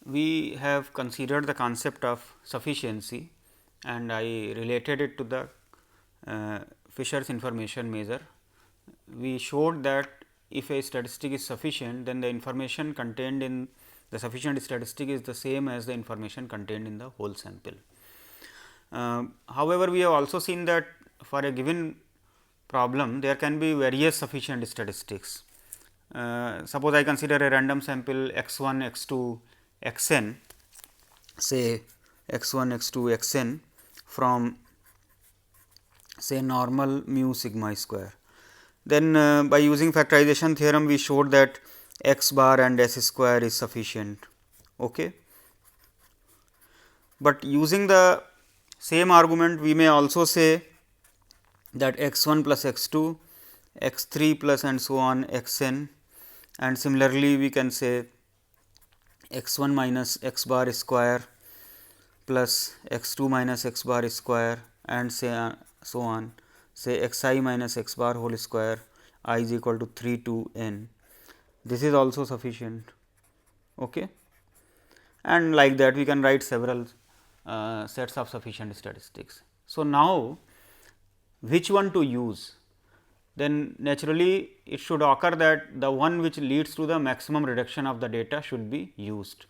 we have considered the concept of sufficiency and I related it to the Fisher's information measure. We showed that if a statistic is sufficient, then the information contained in the sufficient statistic is the same as the information contained in the whole sample. However, we have also seen that for a given problem there can be various sufficient statistics. Suppose I consider a random sample x 1, x 2, x n, say x 1, x 2, x n from say normal mu sigma square. Then by using factorization theorem we showed that x bar and s square is sufficient. Okay. But using the same argument we may also say that x 1 plus x 2, x 3 plus and so on x n, and similarly we can say x 1 minus x bar square plus x 2 minus x bar square and say so on, say x I minus x bar whole square I is equal to 3 to n. This is also sufficient. Okay. And like that we can write several sets of sufficient statistics. So, now which one to use? Then naturally it should occur that the one which leads to the maximum reduction of the data should be used.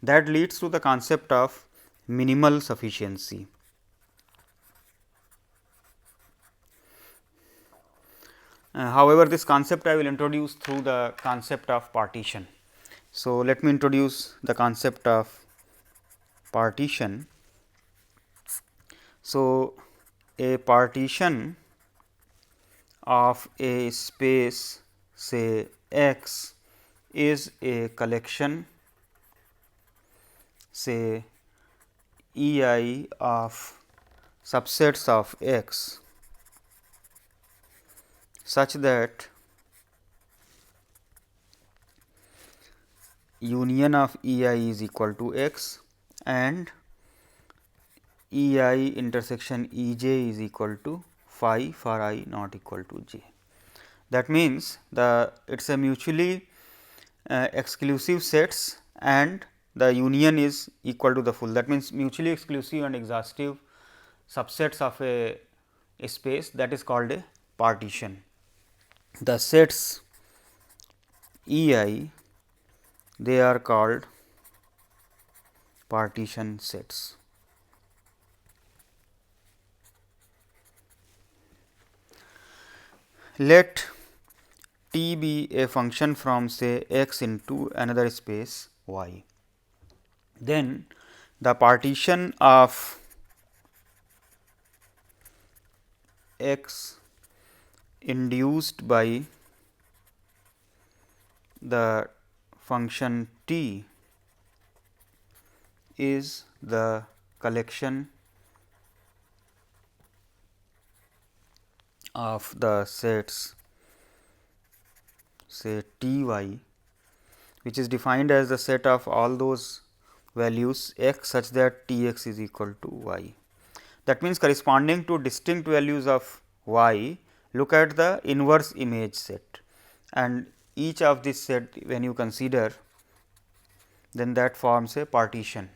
That leads to the concept of minimal sufficiency. However, this concept I will introduce through the concept of partition. So, let me introduce the concept of partition. So, a partition of a space say X is a collection say E I of subsets of X such that union of E I is equal to X and E I intersection E j is equal to phi for I not equal to j. That means, it is a mutually exclusive sets and the union is equal to the full. That means, mutually exclusive and exhaustive subsets of a space, that is called a partition. The sets E I, they are called partition sets. Let T be a function from say x into another space y. Then the partition of x induced by the function t is the collection of the sets say T y, which is defined as the set of all those values x such that T x is equal to y. That means, corresponding to distinct values of y, look at the inverse image set, and each of this set when you consider, then that forms a partition.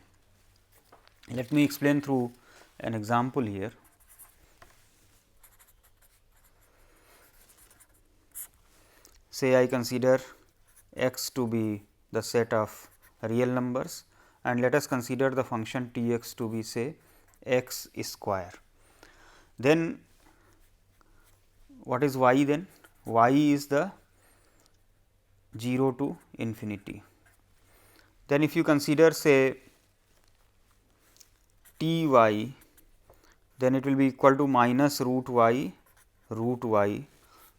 Let me explain through an example here. Say I consider x to be the set of real numbers and let us consider the function T x to be say x square. Then what is y then? Y is the 0 to infinity. Then if you consider say T y, then it will be equal to minus root y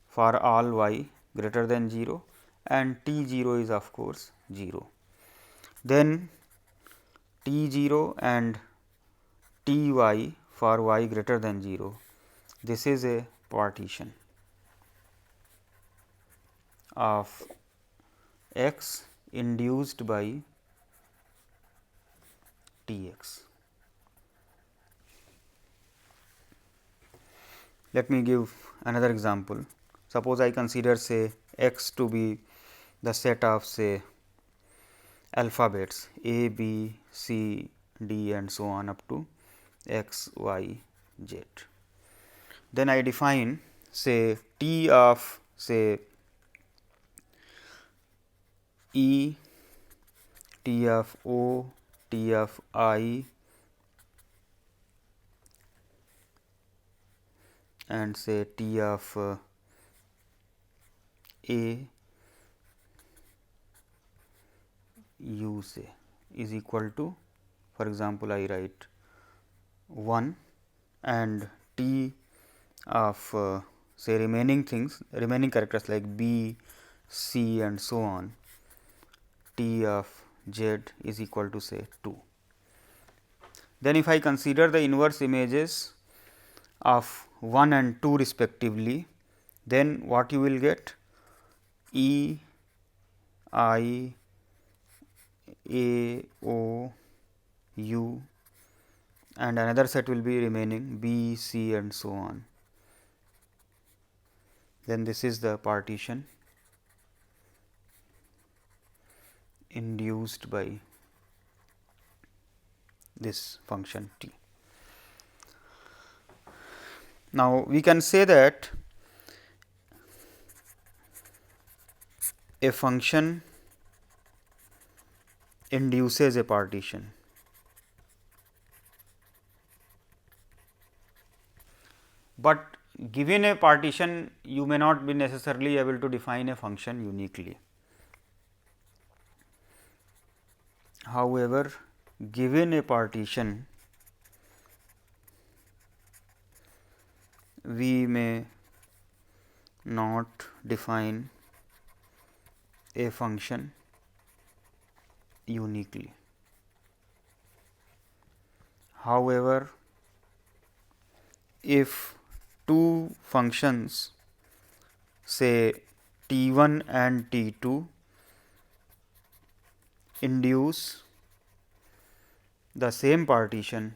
for all y greater than 0 and T 0 is of course 0. Then T 0 and T y for y greater than 0, this is a partition of x induced by T x. Let me give another example. Suppose I consider say x to be the set of say alphabets A, B, C, D and so on up to x, y, z. Then I define say T of say E, T of O, T of I and say T of A U say is equal to, for example, I write 1 and T of say remaining things, remaining characters like B, C and so on, T of Z is equal to say 2. Then if I consider the inverse images of 1 and 2 respectively, then what you will get? E, I, A, O, U and another set will be remaining B, C and so on. Then this is the partition induced by this function T. Now, we can say that a function induces a partition. But given a partition, you may not be necessarily able to define a function uniquely. However, given a partition, we may not define a function uniquely. However, if two functions say T1 and T2 induce the same partition,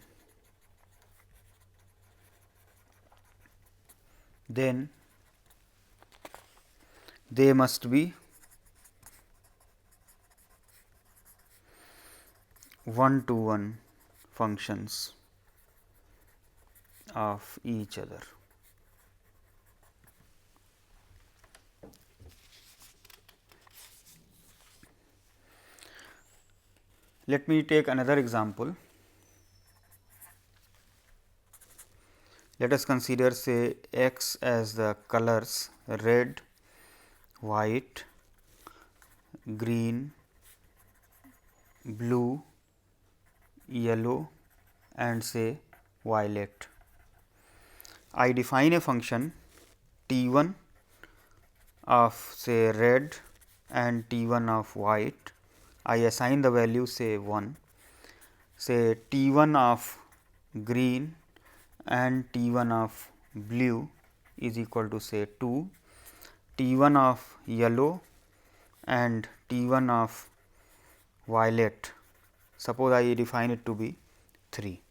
then they must be one-to-one functions of each other. Let me take another example. Let us consider say x as the colors red, white, green, blue, yellow and say violet. I define a function T1 of say red and T1 of white. I assign the value say 1, say T1 of green and T1 of blue is equal to say 2, T1 of yellow and T1 of violet, suppose I define it to be 3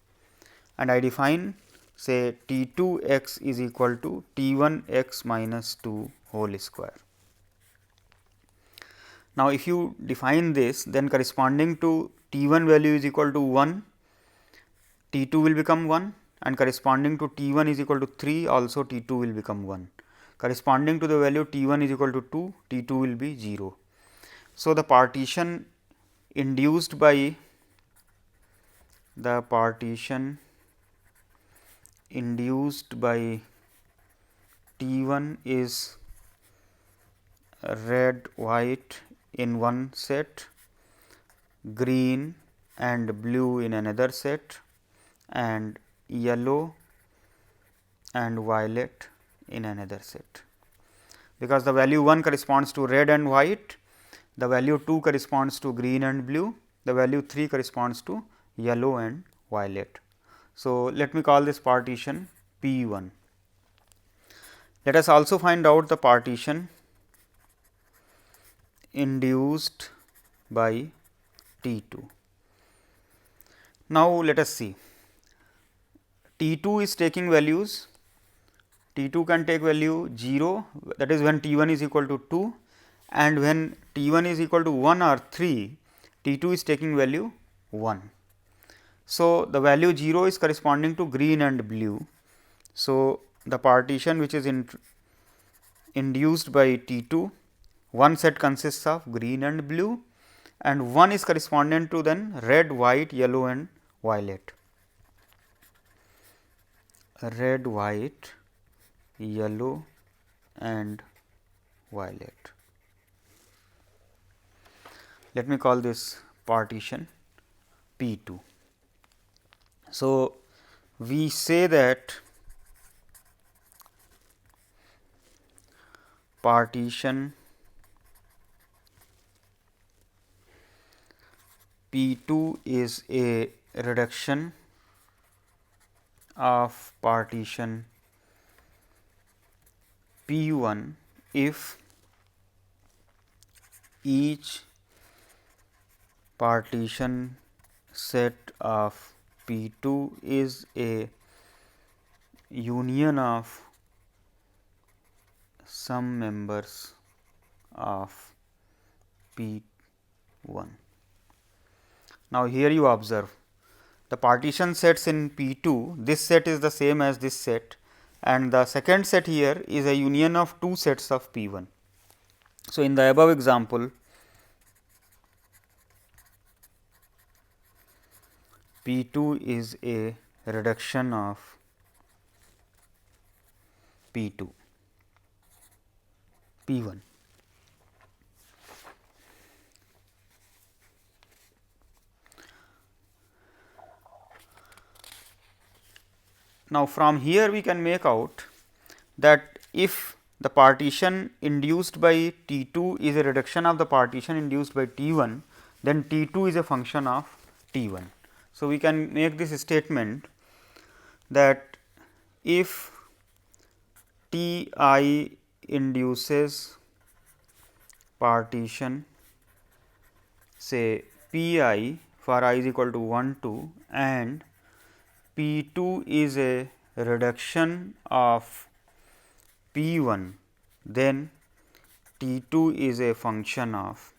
and I define say T2 x is equal to T1 x minus 2 whole square. Now, if you define this, then corresponding to T1 value is equal to 1, T2 will become 1 and corresponding to T1 is equal to 3 also T2 will become 1. Corresponding to the value T1 is equal to 2, T2 will be 0. So, the partition induced by T1 is red, white in one set, green and blue in another set and yellow and violet in another set. Because the value 1 corresponds to red and white, the value 2 corresponds to green and blue, the value 3 corresponds to yellow and violet. So, let me call this partition P1. Let us also find out the partition induced by T2. Now, let us see. T2 is taking values, T2 can take value 0, that is when T1 is equal to 2 and when T1 is equal to 1 or 3, T 2 is taking value 1. So, the value 0 is corresponding to green and blue. So, the partition which is induced by T 2, one set consists of green and blue, and one is correspondent to then red, white, yellow and violet. Red, white, yellow and violet. Let me call this partition P 2. So, we say that partition P 2 is a reduction of partition P 1 if each partition set of P 2 is a union of some members of P 1. Now, here you observe the partition sets in P 2, this set is the same as this set, and the second set here is a union of two sets of P 1. So, in the above example, P 2 is a reduction of P 2, P 1. Now, from here we can make out that if the partition induced by T 2 is a reduction of the partition induced by T 1, then T 2 is a function of T 1. So, we can make this statement that if T I induces partition say P I for I is equal to 1 2 and P 2 is a reduction of P 1, then T 2 is a function of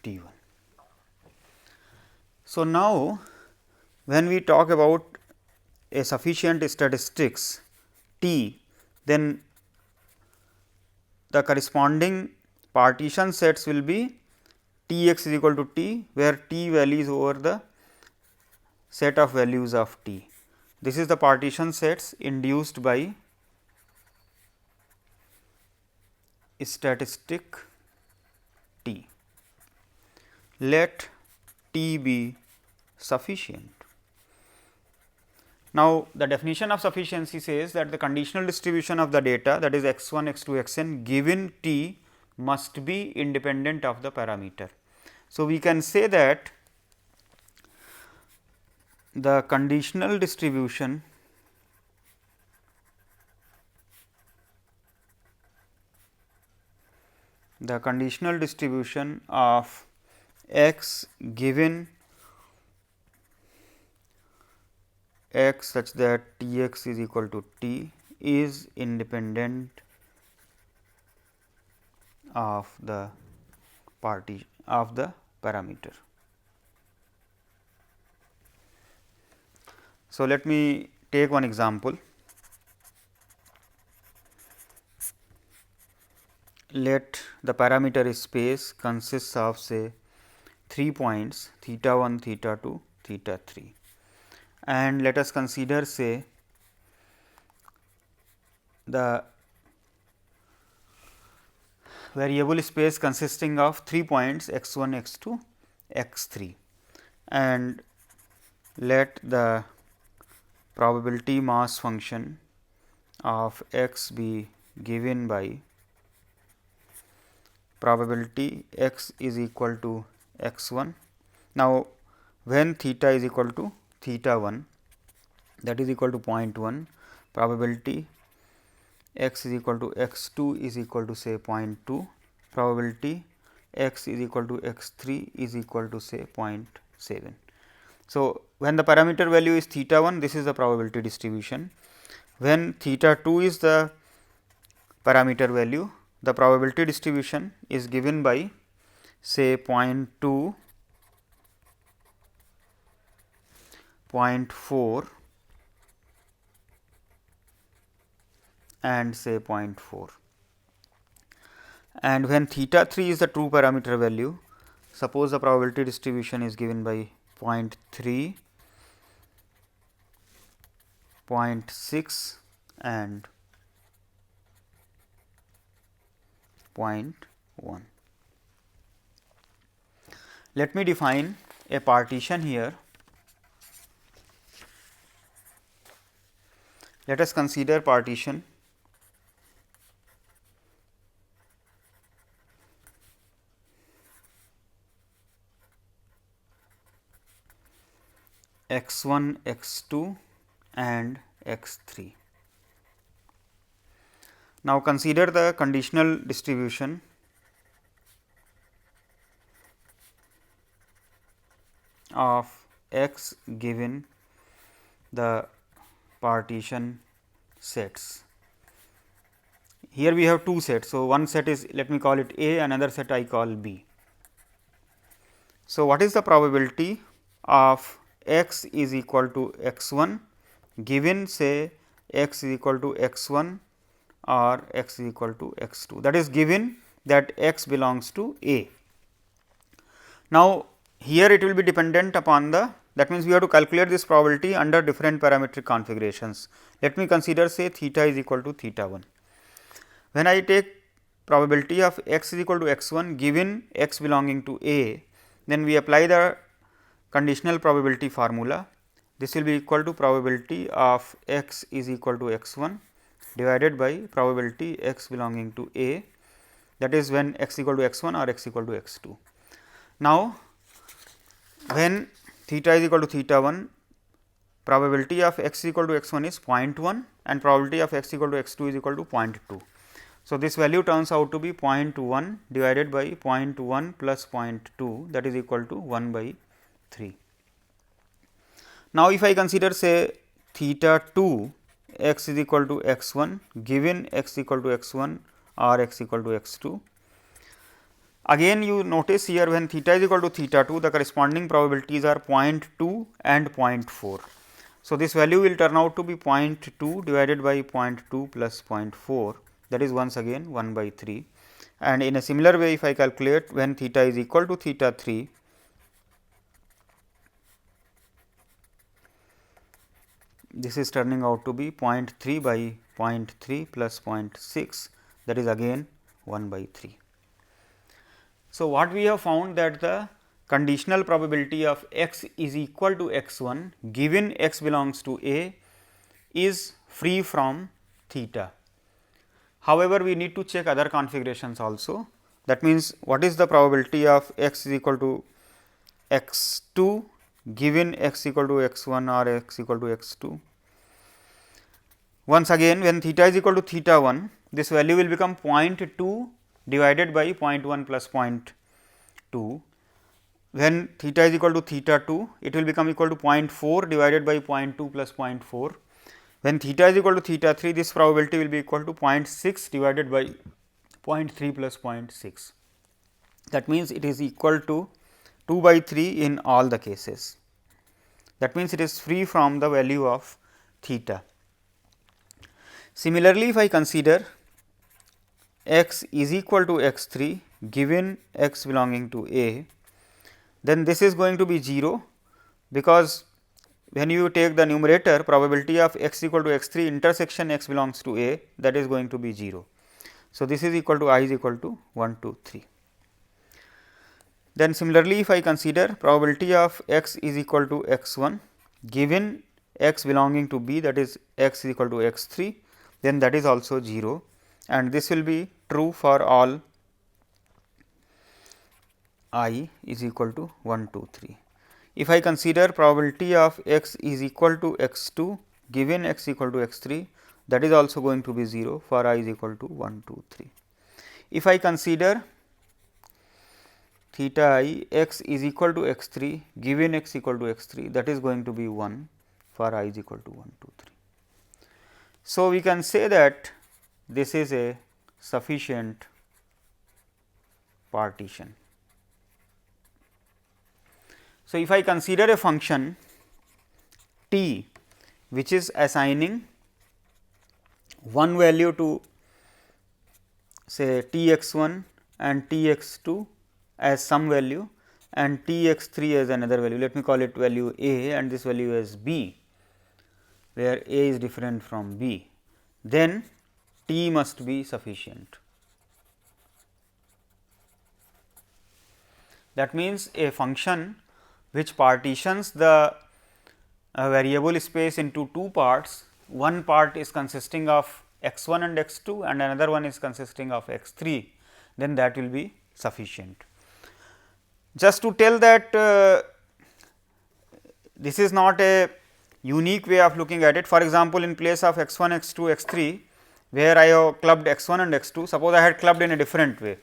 T 1. So, now when we talk about a sufficient statistics T, then the corresponding partition sets will be T x is equal to T, where T values over the set of values of T. This is the partition sets induced by statistic T. Let T be sufficient. Now, the definition of sufficiency says that the conditional distribution of the data, that is x 1, x 2, x n given T must be independent of the parameter. So, we can say that the conditional distribution of x given x such that T x is equal to T is independent of the parameter. So, let me take one example. Let the parameter space consists of say 3 points theta 1, theta 2, theta 3, and let us consider say the variable space consisting of 3 points x 1, x 2, x 3, and let the probability mass function of x be given by probability x is equal to x 1. Now, when theta is equal to theta 1, that is equal to 0.1, probability x is equal to x 2 is equal to say 0.2, probability x is equal to x 3 is equal to say 0.7. So, when the parameter value is theta 1, this is the probability distribution. When theta 2 is the parameter value, the probability distribution is given by say 0.2, 0.4 and say 0.4, and when theta 3 is the true parameter value, suppose the probability distribution is given by 0.3, 0.6 and 0.1. Let me define a partition here. Let us consider partition x1, x2 and x3. Now, consider the conditional distribution of x given the partition sets. Here we have two sets. So, one set is, let me call it A, another set I call B. So, what is the probability of x is equal to x1 given say x is equal to x1 or x is equal to x2, that is given that x belongs to A. Now, here it will be dependent upon the, that means we have to calculate this probability under different parametric configurations. Let me consider say theta is equal to theta 1. When I take probability of x is equal to x1 given x belonging to A, then we apply the conditional probability formula. This will be equal to probability of x is equal to x1 divided by probability x belonging to A, that is when x equal to x1 or x equal to x2. Now, when theta is equal to theta 1, probability of x equal to x1 is 0.1 and probability of x equal to x2 is equal to 0.2. So, this value turns out to be 0.1 divided by 0.1 plus 0.2, that is equal to 1 by 3. Now, if I consider say theta 2 x is equal to x1 given x equal to x1 or x equal to x2, again you notice here when theta is equal to theta 2, the corresponding probabilities are 0.2 and 0.4. So, this value will turn out to be 0.2 divided by 0.2 plus 0.4, that is once again 1 by 3, and in a similar way if I calculate when theta is equal to theta 3, this is turning out to be 0.3 by 0.3 plus 0.6, that is again 1 by 3. So, what we have found that the conditional probability of x is equal to x1 given x belongs to A is free from theta. However, we need to check other configurations also. That means, what is the probability of x is equal to x2 given x equal to x1 or x equal to x2. Once again, when theta is equal to theta 1, this value will become 0.2 divided by 0.1 plus 0.2. When theta is equal to theta 2, it will become equal to 0.4 divided by 0.2 plus 0.4. When theta is equal to theta 3, this probability will be equal to 0.6 divided by 0.3 plus 0.6. That means, it is equal to 2 by 3 in all the cases. That means, it is free from the value of theta. Similarly, if I consider x is equal to x3 given x belonging to A, then this is going to be 0, because when you take the numerator probability of x equal to x3 intersection x belongs to A, that is going to be 0. So, this is equal to I is equal to 1, 2, 3. Then similarly, if I consider probability of x is equal to x1 given x belonging to B, that is x is equal to x3, then that is also 0, and this will be true for all I is equal to 1, 2, 3. If I consider probability of x is equal to x2 given x equal to x3, that is also going to be 0 for I is equal to 1, 2, 3. If I consider theta I x is equal to x3 given x equal to x3, that is going to be 1 for I is equal to 1, 2, 3. So, we can say that this is a sufficient partition. So, if I consider a function t which is assigning one value to say t x 1 and t x 2 as some value and t x 3 as another value, let me call it value a and this value as b, where a is different from b, then t must be sufficient. That means, a function which partitions the variable space into two parts, one part is consisting of x 1 and x 2 and another one is consisting of x 3, then that will be sufficient. Just to tell that this is not a unique way of looking at it. For example, in place of x 1, x 2, x 3, where I have clubbed x 1 and x 2, suppose I had clubbed in a different way.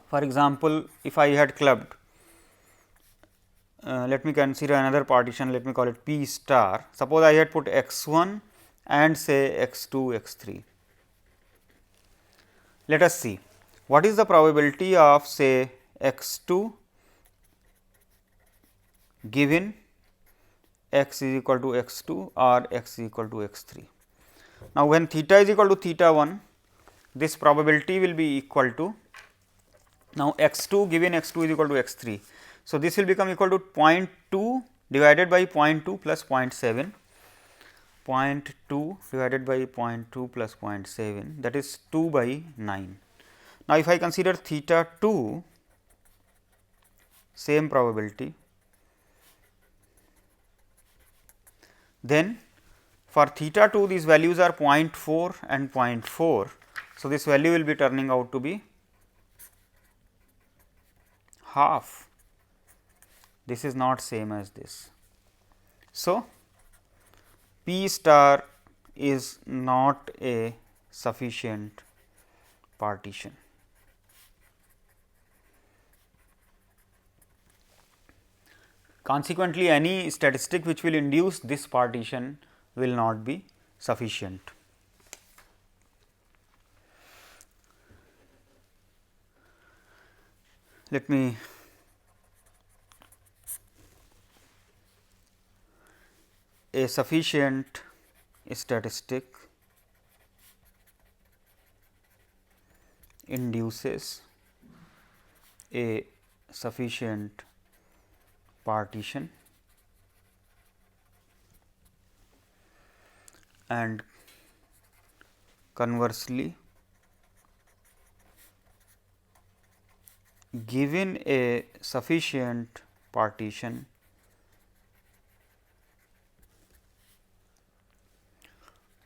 For example, if I had clubbed, let me consider another partition, let me call it P star. Suppose I had put x 1 and say x 2, x 3. Let us see what is the probability of say x 2 given x is equal to x 2 or x is equal to x 3. Now, when theta is equal to theta 1, this probability will be equal to, now x 2 given x 2 is equal to x 3. So, this will become equal to 0.2 divided by 0.2 plus 0.7, 0.2 divided by 0.2 plus 0.7, that is 2 by 9. Now, if I consider theta 2, same probability, then for theta 2 these values are 0.4 and 0.4. So, this value will be turning out to be half. This is not same as this. So, P star is not a sufficient partition. Consequently, any statistic which will induce this partition will not be sufficient. Let me a sufficient statistic induces a sufficient partition and conversely, given a sufficient partition,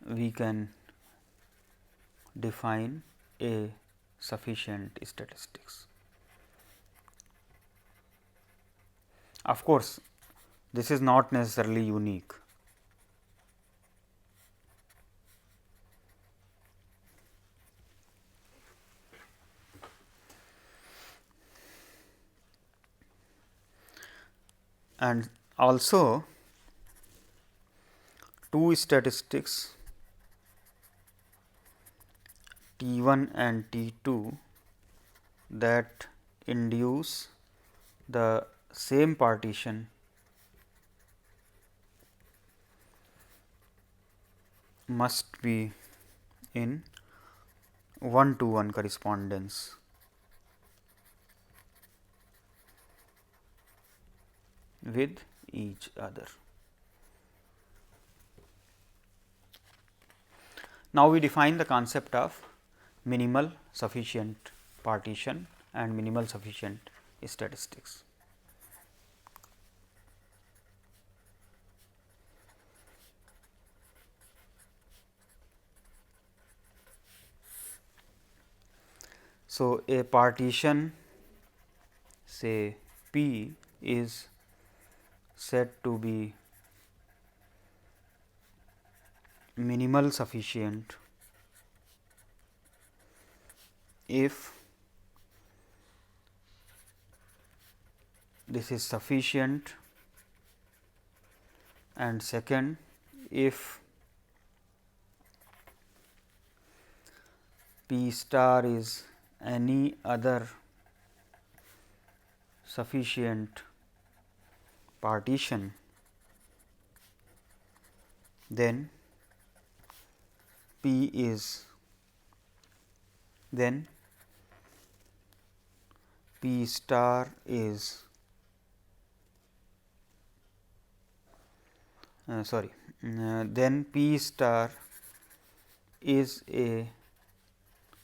we can define a sufficient statistics. Of course, this is not necessarily unique. And also, two statistics T 1 and T 2 that induce the same partition must be in 1-to-1 correspondence with each other. Now, we define the concept of minimal sufficient partition and minimal sufficient statistics. So, a partition say P is said to be minimal sufficient if this is sufficient, and second, if P star is any other sufficient partition, then P is P star is then P star is a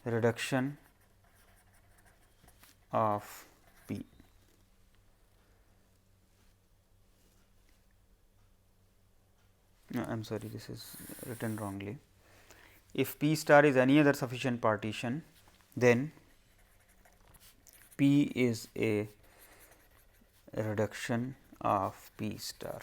reduction of P. No, I am sorry, this is written wrongly. If P star is any other sufficient partition, then P is a reduction of P star.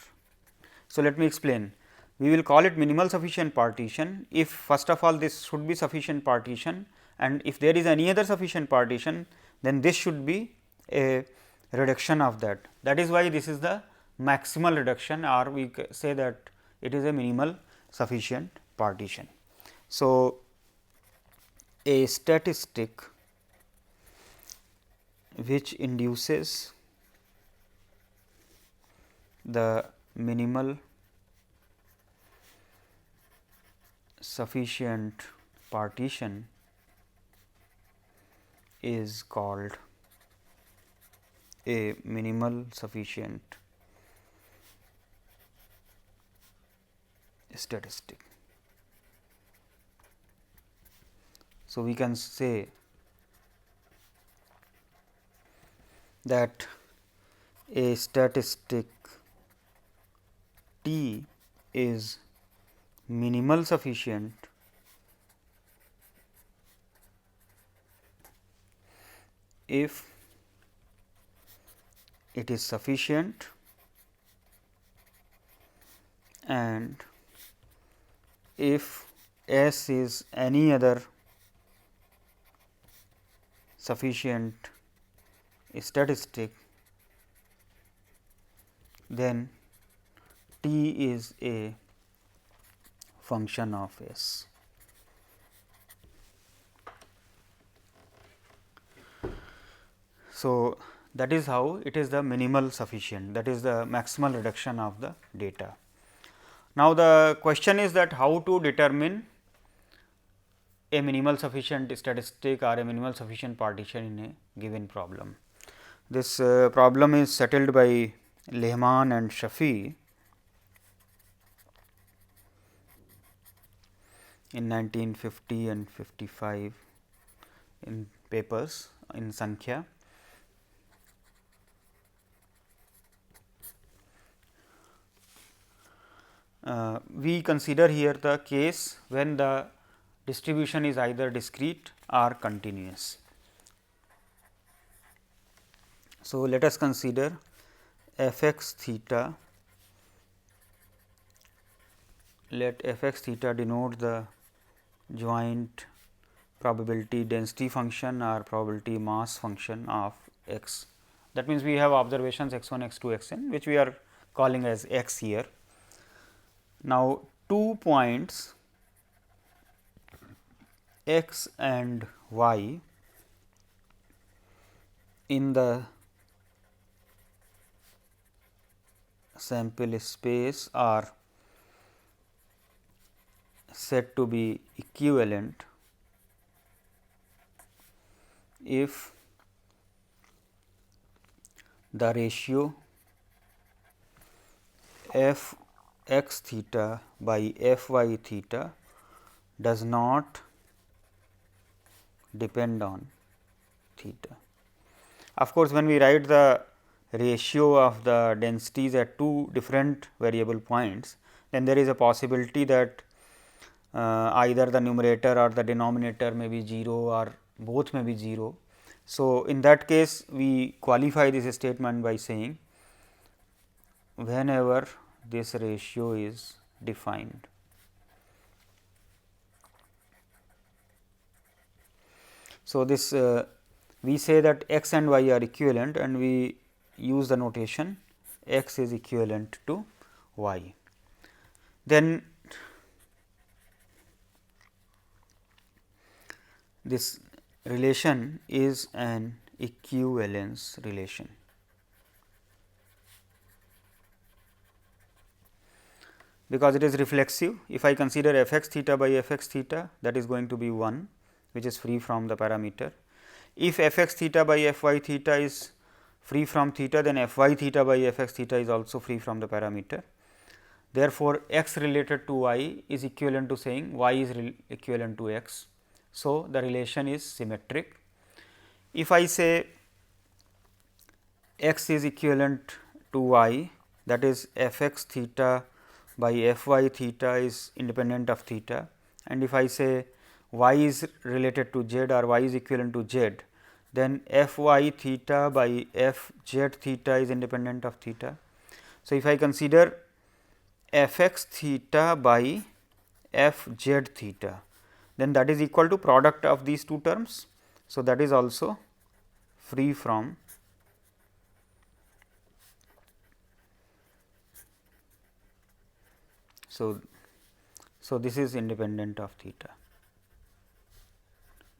So, let me explain. We will call it minimal sufficient partition if first of all this should be sufficient partition, and if there is any other sufficient partition, then this should be a reduction of that. That is why this is the maximal reduction, or we say that it is a minimal sufficient partition. So, a statistic which induces the minimal sufficient partition is called a minimal sufficient statistic. So, we can say that a statistic T is minimal sufficient if it is sufficient and if S is any other sufficient statistic, then T is a function of S. So, that is how it is the minimal sufficient, that is the maximal reduction of the data. Now, the question is that how to determine a minimal sufficient statistic or a minimal sufficient partition in a given problem. This problem is settled by Lehman and Shafi in 1950 and 55 in papers in Sankhya. We consider here the case when the distribution is either discrete or continuous. So, let us consider f x theta, let f x theta denote the joint probability density function or probability mass function of x. That means, we have observations x 1, x 2, x n, which we are calling as x here. Now, 2 points x and y in the sample space are said to be equivalent if the ratio f x theta by f y theta does not depend on theta. Of course, when we write the ratio of the densities at two different variable points, then there is a possibility that either the numerator or the denominator may be 0 or both may be 0. So, in that case we qualify this statement by saying whenever this ratio is defined. So, this we say that x and y are equivalent and we use the notation x is equivalent to y. Then this relation is an equivalence relation. Because it is reflexive, if I consider f x theta by f x theta, that is going to be 1, which is free from the parameter. If f x theta by f y theta is free from theta, then f y theta by f x theta is also free from the parameter. Therefore, x related to y is equivalent to saying y is equivalent to x. So, the relation is symmetric. If I say x is equivalent to y, that is f x theta by f y theta is independent of theta, and if I say y is related to z or y is equivalent to z, then f y theta by f z theta is independent of theta. So, if I consider f x theta by f z theta, then that is equal to product of these two terms. So, that is also free from So, this is independent of theta,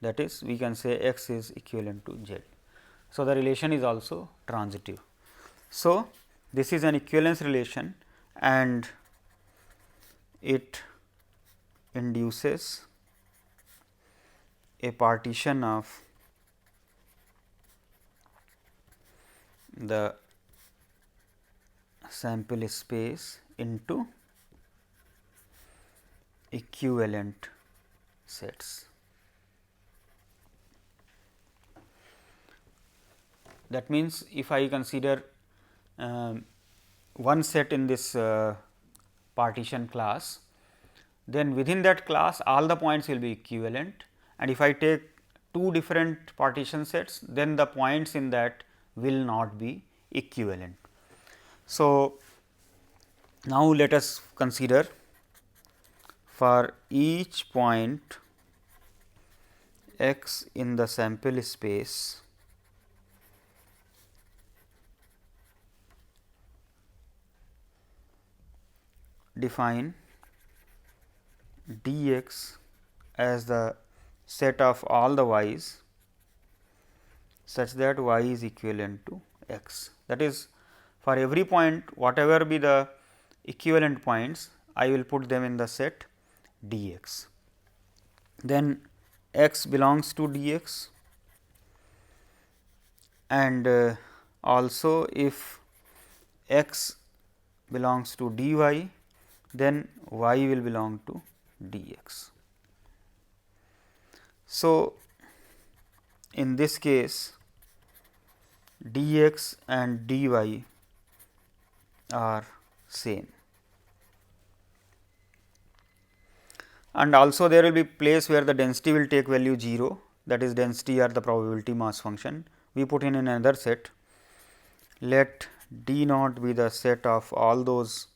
that is we can say x is equivalent to z. So, the relation is also transitive. So, this is an equivalence relation and it induces a partition of the sample space into equivalent sets. That means, if I consider one set in this partition class, then within that class all the points will be equivalent, and if I take two different partition sets, then the points in that will not be equivalent. So, now let us consider for each point x in the sample space, define dx as the set of all the y's such that y is equivalent to x. That is, for every point whatever be the equivalent points, I will put them in the set dx. Then x belongs to dx, and also if x belongs to dy, then y will belong to dx. So, in this case dx and dy are same, and also there will be place where the density will take value 0, that is density or the probability mass function. We put in another set, let d naught be the set of all those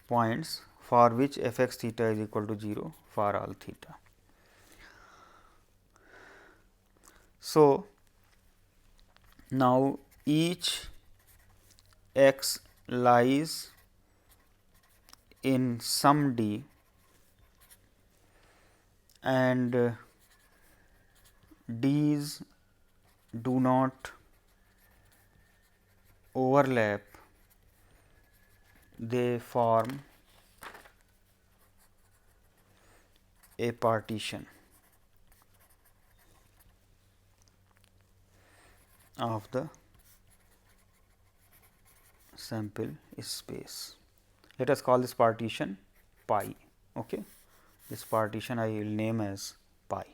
points for which f x theta is equal to 0 for all theta. So, now each x lies in some d, and d's do not overlap, they form a partition of the sample space. Let us call this partition pi. Okay. This partition I will name as pi.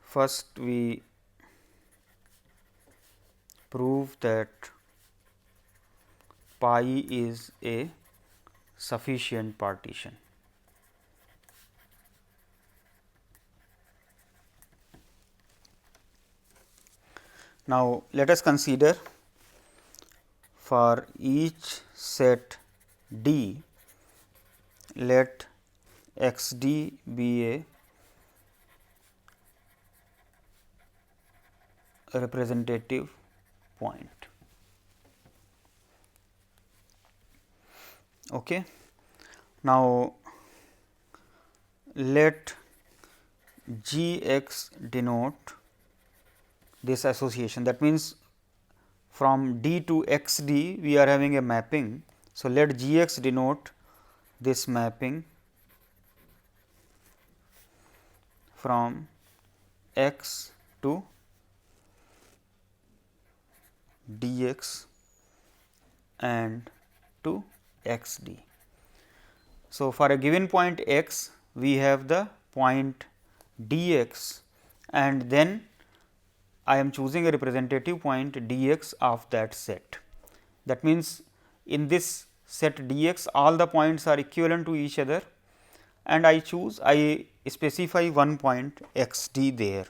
First, we prove that pi is a sufficient partition. Now, let us consider for each set D, let x d be a representative point. Okay. Now, let G x denote this association, that means from D to x D we are having a mapping. So, let G x denote this mapping from x to d x and to x d. So, for a given point x we have the point d x, and then I am choosing a representative point d x of that set. That means, in this set d x all the points are equivalent to each other, and I specify one point x d there.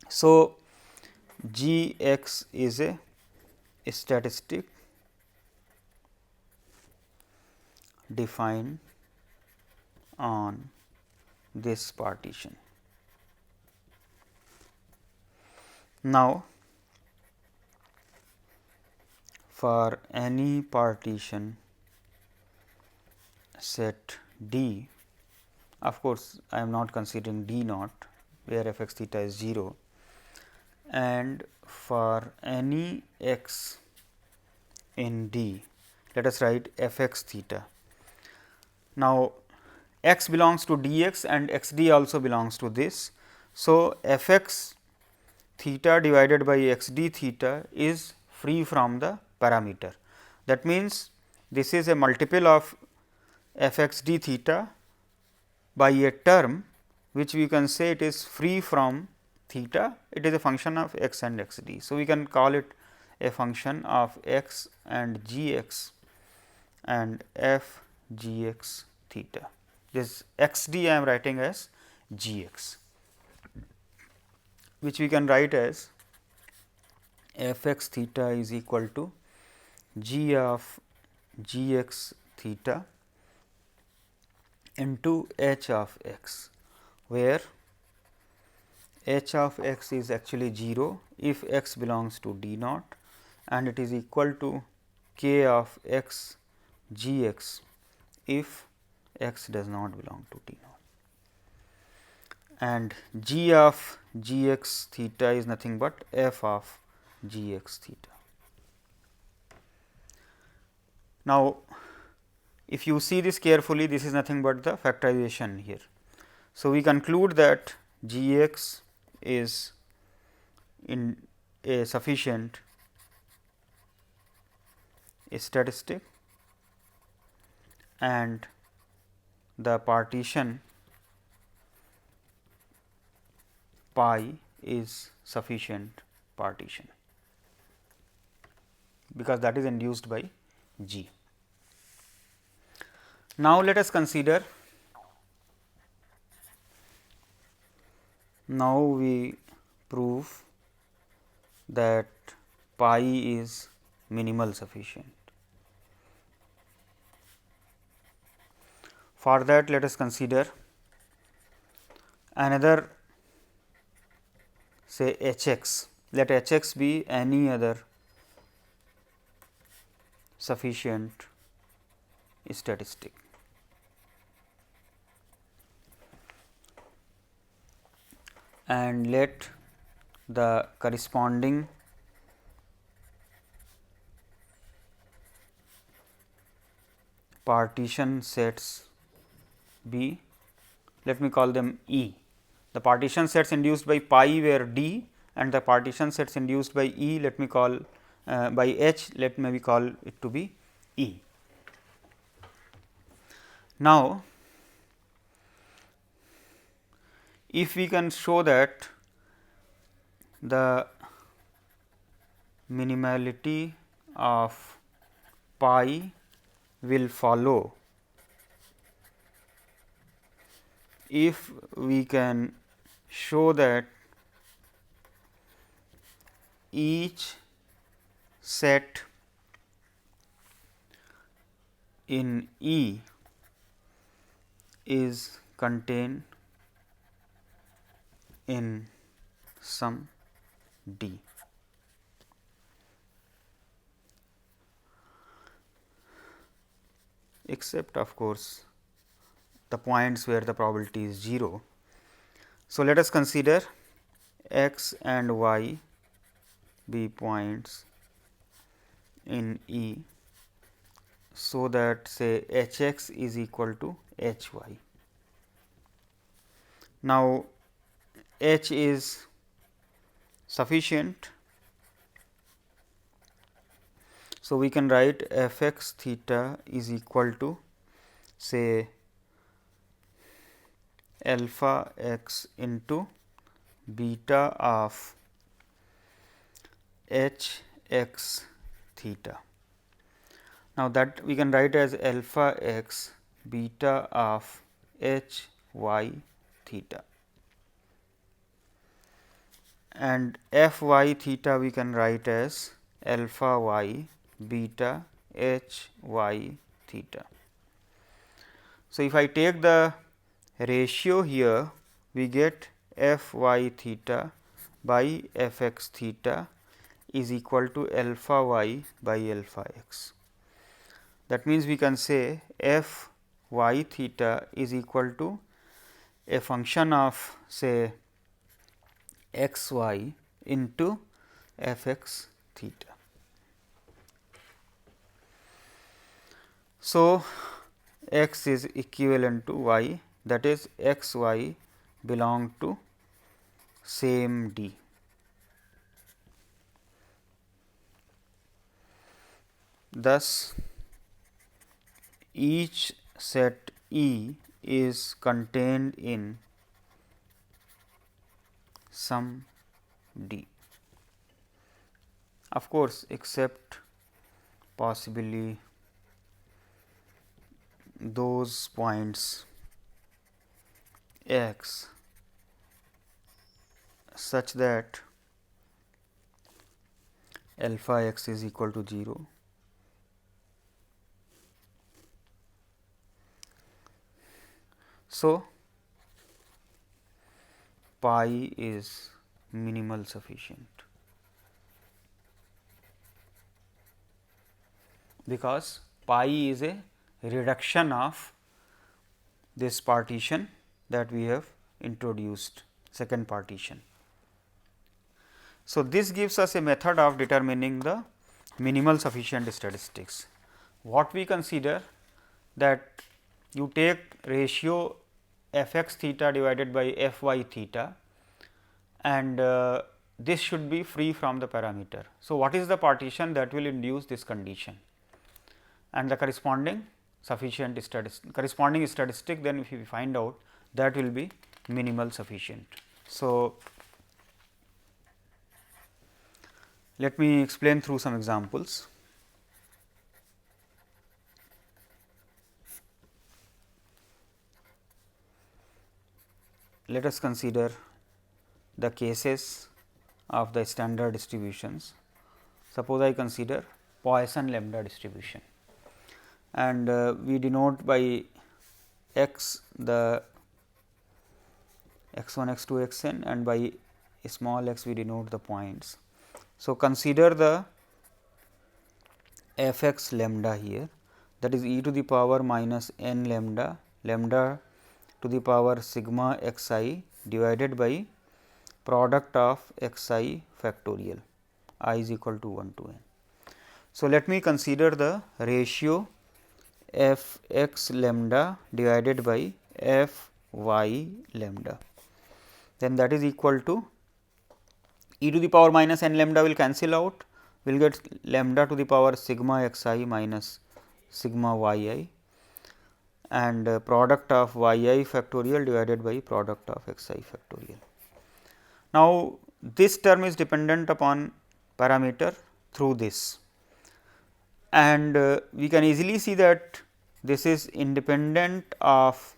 So, G x is a statistic defined on this partition. Now, for any partition set D, of course, I am not considering D naught where f x theta is 0, and for any x in D, let us write f x theta. Now, x belongs to d x and x d also belongs to this. So, f x theta divided by x d theta is free from the parameter. That means, this is a multiple of f x d theta by a term which we can say it is free from theta, it is a function of x and x d. So, we can call it a function of x and g x and f g x theta. This x d I am writing as g x, which we can write as f x theta is equal to g of g x theta into h of x, where h of x is actually 0 if x belongs to d naught, and it is equal to k of x g x if x does not belong to d naught, and g of g x theta is nothing but f of g x theta. Now, if you see this carefully, this is nothing but the factorization here. So, we conclude that g x is in a sufficient statistic, and the partition pi is sufficient partition, because that is induced by G. Now, let us consider, now we prove that pi is minimal sufficient. For that, let us consider another, say h x, let h x be any other sufficient statistic. And let the corresponding partition sets be, let me call them E. The partition sets induced by pi were D, and the partition sets induced by E, let me call by H, let me call it to be E. Now, if we can show that the minimality of pi will follow if we can show that each set in E is contained in some D. except of course, the points where the probability is 0. So, let us consider x and y be points in E, so that say h x is equal to h y. Now, h is sufficient. So, we can write f x theta is equal to say alpha x into beta of h x theta. Now, that we can write as alpha x beta of h y theta, and f y theta we can write as alpha y beta h y theta. So, if I take the ratio here, we get f y theta by f x theta is equal to alpha y by alpha x. That means, we can say f y theta is equal to a function of say x y into f x theta. So, x is equivalent to y, that is x y belong to same D. Thus, each set E is contained in some D, of course, except possibly those points x such that alpha x is equal to 0. So, pi is minimal sufficient, because pi is a reduction of this partition that we have introduced, second partition. So, this gives us a method of determining the minimal sufficient statistics. What we consider that you take ratio f x theta divided by f y theta, and this should be free from the parameter. So, what is the partition that will induce this condition, and the corresponding statistic, then if we find out, that will be minimal sufficient. So, let me explain through some examples. Let us consider the cases of the standard distributions. Suppose I consider Poisson lambda distribution, and we denote by x the x 1, x 2, x n, and by small x we denote the points. So, consider the f x lambda here, that is e to the power minus n lambda, lambda to the power sigma x I divided by product of x I factorial, I is equal to 1 to n. So, let me consider the ratio f x lambda divided by f y lambda, then that is equal to e to the power minus n lambda will cancel out, we will get lambda to the power sigma x I minus sigma y I, and product of y I factorial divided by product of x I factorial. Now, this term is dependent upon parameter through this, and we can easily see that this is independent of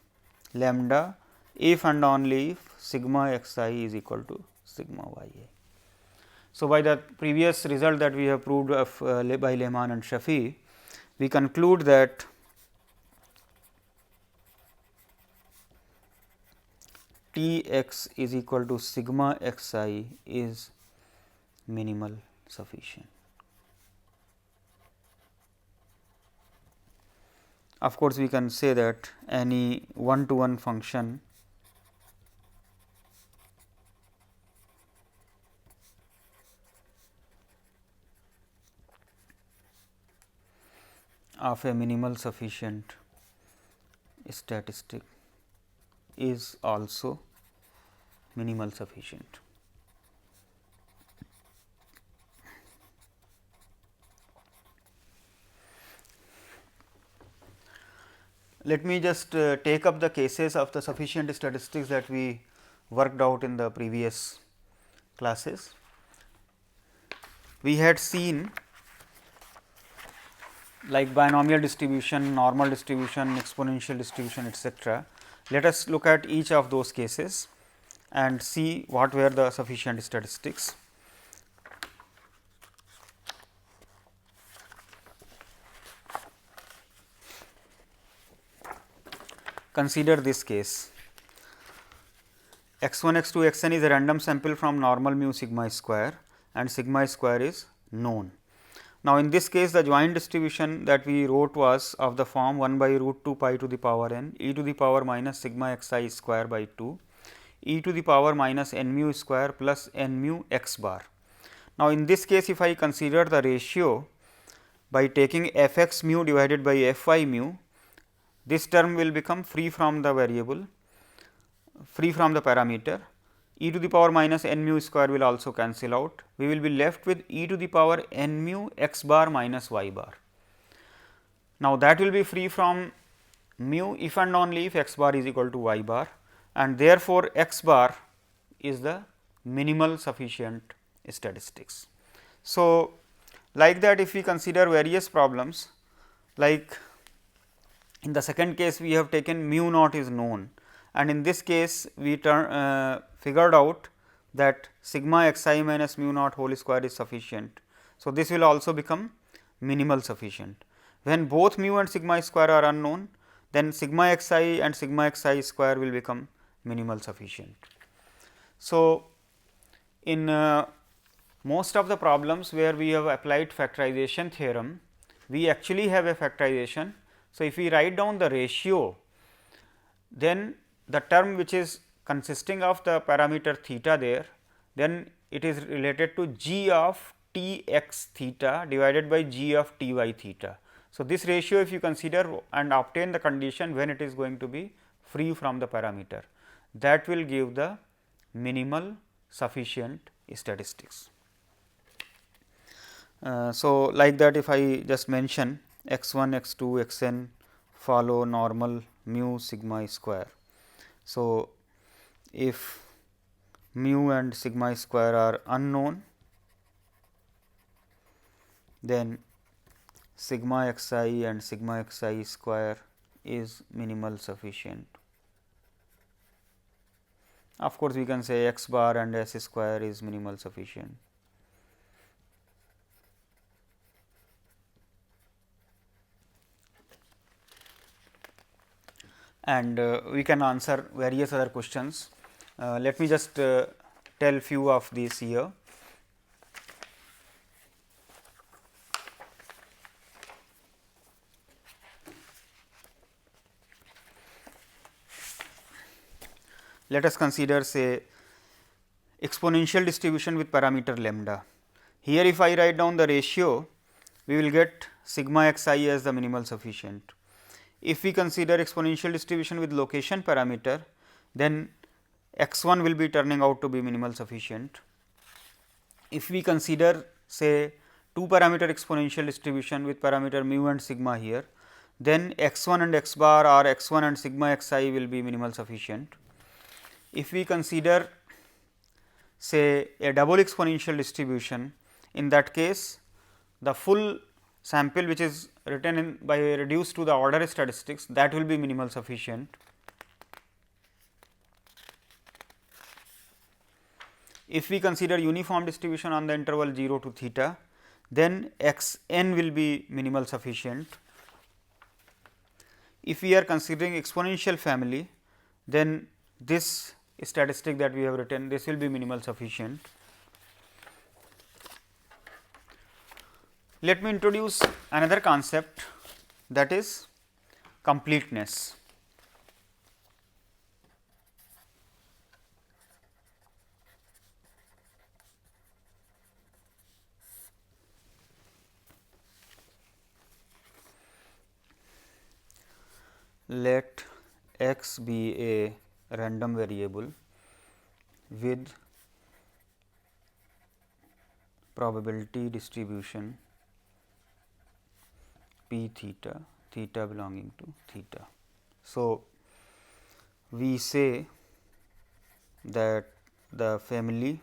lambda if and only if sigma x I is equal to sigma y I. So, by the previous result that we have proved of by Lehmann and Shafi, we conclude that T x is equal to sigma x I is minimal sufficient. Of course, we can say that any one to one function of a minimal sufficient statistic is also minimal sufficient. Let me just take up the cases of the sufficient statistics that we worked out in the previous classes. We had seen like binomial distribution, normal distribution, exponential distribution, etc. Let us look at each of those cases and see what were the sufficient statistics. Consider this case. X1, X2, Xn is a random sample from normal mu sigma square and sigma square is known. Now, in this case the joint distribution that we wrote was of the form 1 by root 2 pi to the power n e to the power minus sigma xi square by 2 e to the power minus n mu square plus n mu x bar. Now, in this case if I consider the ratio by taking f x mu divided by f y mu, this term will become free from the variable, free from the parameter. E to the power minus n mu square will also cancel out. We will be left with e to the power n mu x bar minus y bar. Now, that will be free from mu if and only if x bar is equal to y bar, and therefore, x bar is the minimal sufficient statistics. So, like that if we consider various problems, like in the second case we have taken mu naught is known, and in this case we figured out that sigma xi minus mu naught whole square is sufficient. So, this will also become minimal sufficient. When both mu and sigma square are unknown, then sigma xi and sigma xi square will become minimal sufficient. So, in most of the problems where we have applied factorization theorem, we actually have a factorization. So, if we write down the ratio, then the term which is consisting of the parameter theta there, then it is related to g of t x theta divided by g of t y theta. So, this ratio if you consider and obtain the condition when it is going to be free from the parameter, that will give the minimal sufficient statistics. So, like that if I just mention x 1, x 2, x n follow normal mu sigma square. So, if mu and sigma square are unknown, then sigma xi and sigma xi square is minimal sufficient. Of course, we can say x bar and s square is minimal sufficient. And we can answer various other questions. Let me just tell few of these here. Let us consider say exponential distribution with parameter lambda. Here if I write down the ratio, we will get sigma xi as the minimal sufficient. If we consider exponential distribution with location parameter, then x 1 will be turning out to be minimal sufficient. If we consider say 2 parameter exponential distribution with parameter mu and sigma here, then x 1 and x bar or x 1 and sigma xi will be minimal sufficient. If we consider say a double exponential distribution, in that case the full sample which is written in by reduced to the order statistics, that will be minimal sufficient. If we consider uniform distribution on the interval 0 to theta, then x n will be minimal sufficient. If we are considering exponential family, then this statistic that we have written, this will be minimal sufficient. Let me introduce another concept, that is completeness. Let x be a random variable with probability distribution p theta, theta belonging to theta. So, we say that the family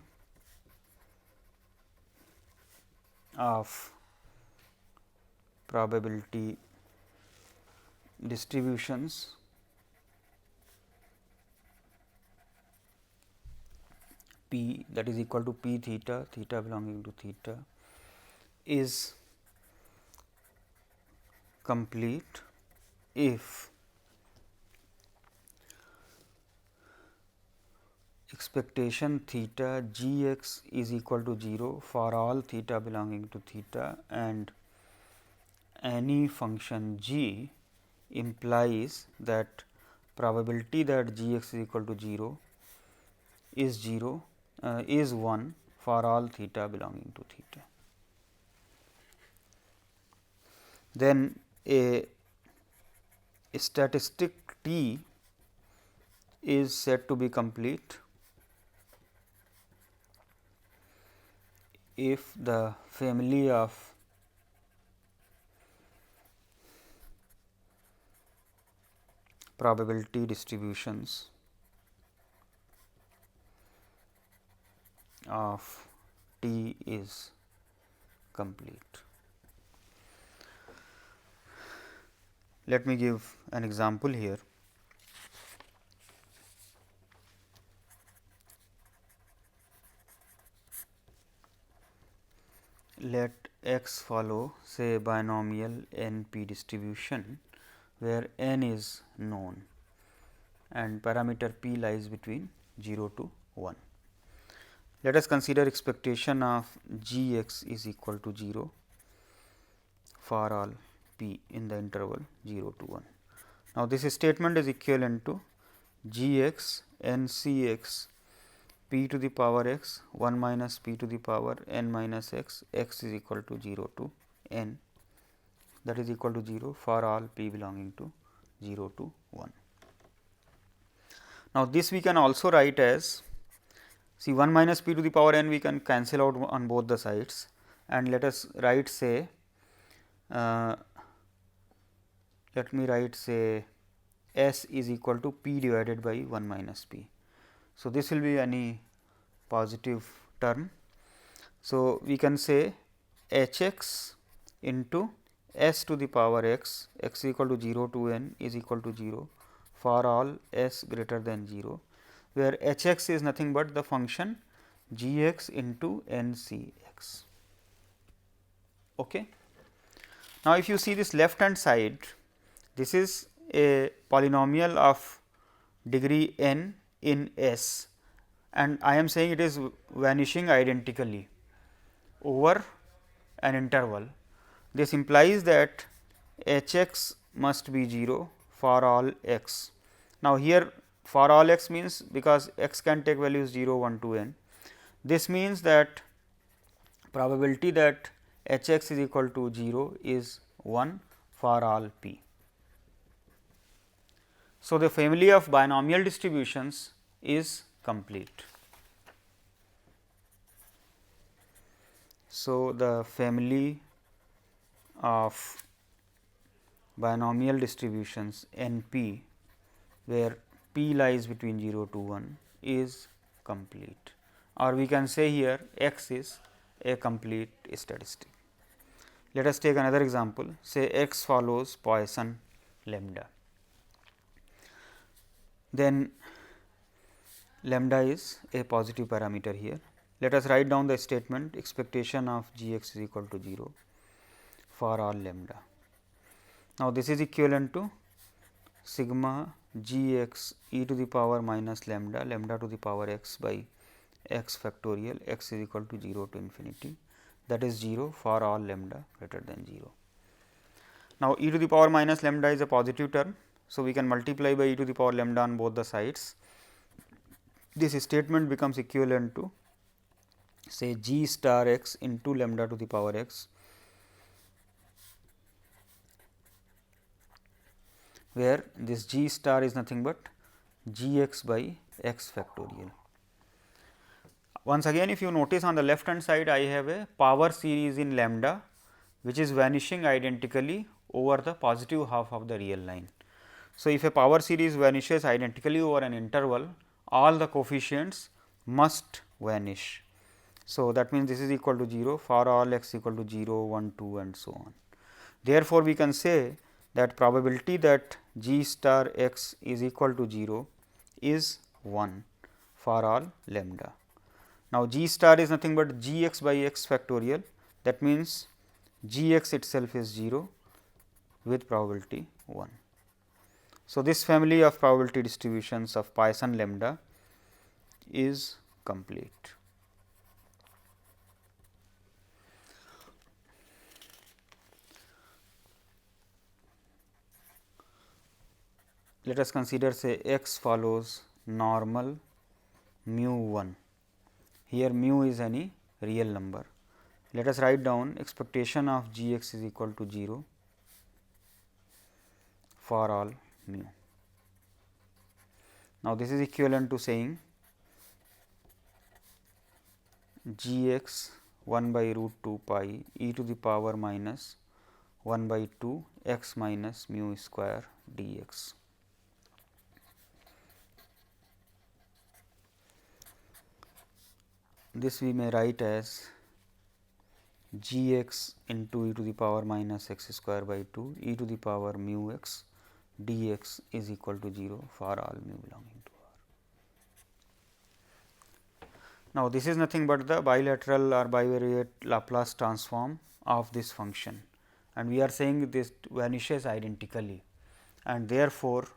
of probability distributions p, that is equal to p theta, theta belonging to theta, is complete if expectation theta g x is equal to 0 for all theta belonging to theta, and any function g implies that probability that g x is equal to 0 is 1 for all theta belonging to theta. Then a statistic T is said to be complete if the family of probability distributions of T is complete. Let me give an example here. Let x follow say binomial n p distribution where n is known and parameter p lies between 0 to 1. Let us consider expectation of g x is equal to 0 for all p in the interval 0 to 1. Now, this statement is equivalent to g x n c x p to the power x 1 minus p to the power n minus x, x is equal to 0 to n, that is equal to 0 for all p belonging to 0 to 1. Now, this we can also write as, see 1 minus p to the power n we can cancel out on both the sides, and let us write say let me write say s is equal to p divided by 1 minus p. So, this will be any positive term. So, we can say h x into s to the power x, x equal to 0 to n is equal to 0 for all s greater than 0, where h x is nothing but the function g x into n c x. Okay. Now, if you see this left hand side, this is a polynomial of degree n in S, and I am saying it is vanishing identically over an interval. This implies that h x must be 0 for all x. Now, here for all x means because x can take values 0, 1 to n. This means that probability that h x is equal to 0 is 1 for all p. So, the family of binomial distributions is complete. So, the family of binomial distributions n p, where p lies between 0 to 1 is complete, or we can say here x is a complete statistic. Let us take another example, say x follows Poisson lambda. Then lambda is a positive parameter here. Let us write down the statement expectation of g x is equal to 0 for all lambda. Now, this is equivalent to sigma g x e to the power minus lambda, lambda to the power x by x factorial, x is equal to 0 to infinity, that is 0 for all lambda greater than 0. Now, e to the power minus lambda is a positive term. So, we can multiply by e to the power lambda on both the sides. This statement becomes equivalent to say g star x into lambda to the power x, where this g star is nothing but g x by x factorial. Once again, if you notice on the left hand side, I have a power series in lambda, which is vanishing identically over the positive half of the real line. So, if a power series vanishes identically over an interval, all the coefficients must vanish. So, that means, this is equal to 0 for all x equal to 0, 1, 2 and so on. Therefore, we can say that probability that g star x is equal to 0 is 1 for all lambda. Now, g star is nothing but g x by x factorial, that means, g x itself is 0 with probability 1. So, this family of probability distributions of Poisson lambda is complete. Let us consider say x follows normal mu 1. Here mu is any real number. Let us write down expectation of g x is equal to 0 for all mu. Now, this is equivalent to saying g x 1 by root 2 pi e to the power minus 1 by 2 x minus mu square d x. This we may write as g x into e to the power minus x square by 2 e to the power mu x d x is equal to 0 for all mu belonging to R. Now, this is nothing but the bilateral or bivariate Laplace transform of this function, and we are saying this vanishes identically, and therefore,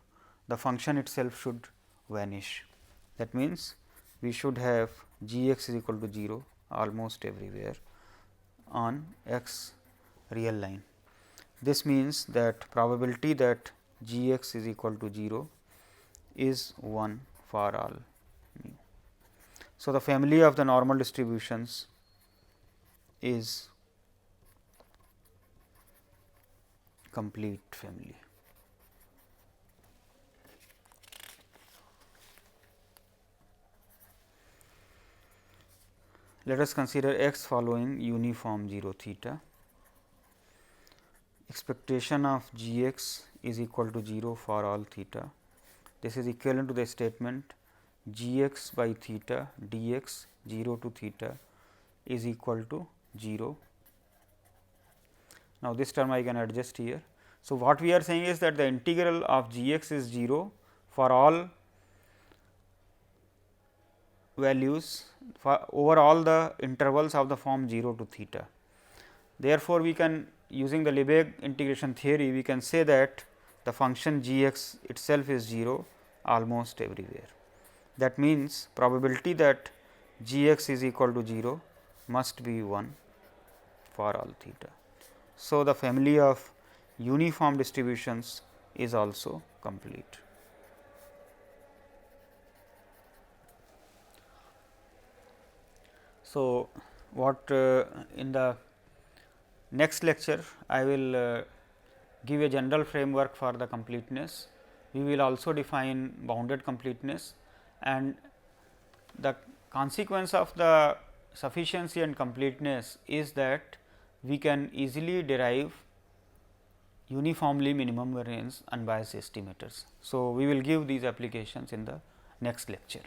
the function itself should vanish. That means, we should have g x is equal to 0 almost everywhere on x real line. This means that probability that g x is equal to 0 is 1 for all mu. So, the family of the normal distributions is complete family. Let us consider x following uniform 0 theta. Expectation of g x is equal to 0 for all theta. This is equivalent to the statement g x by theta d x 0 to theta is equal to 0. Now, this term I can adjust here. So, what we are saying is that the integral of g x is 0 for all values for over all the intervals of the form 0 to theta. Therefore, we can using the Lebesgue integration theory, we can say that the function g x itself is 0 almost everywhere. That means, probability that g x is equal to 0 must be 1 for all theta. So, the family of uniform distributions is also complete. So, what in the next lecture I will give a general framework for the completeness. We will also define bounded completeness, and the consequence of the sufficiency and completeness is that we can easily derive uniformly minimum variance unbiased estimators. So, we will give these applications in the next lecture.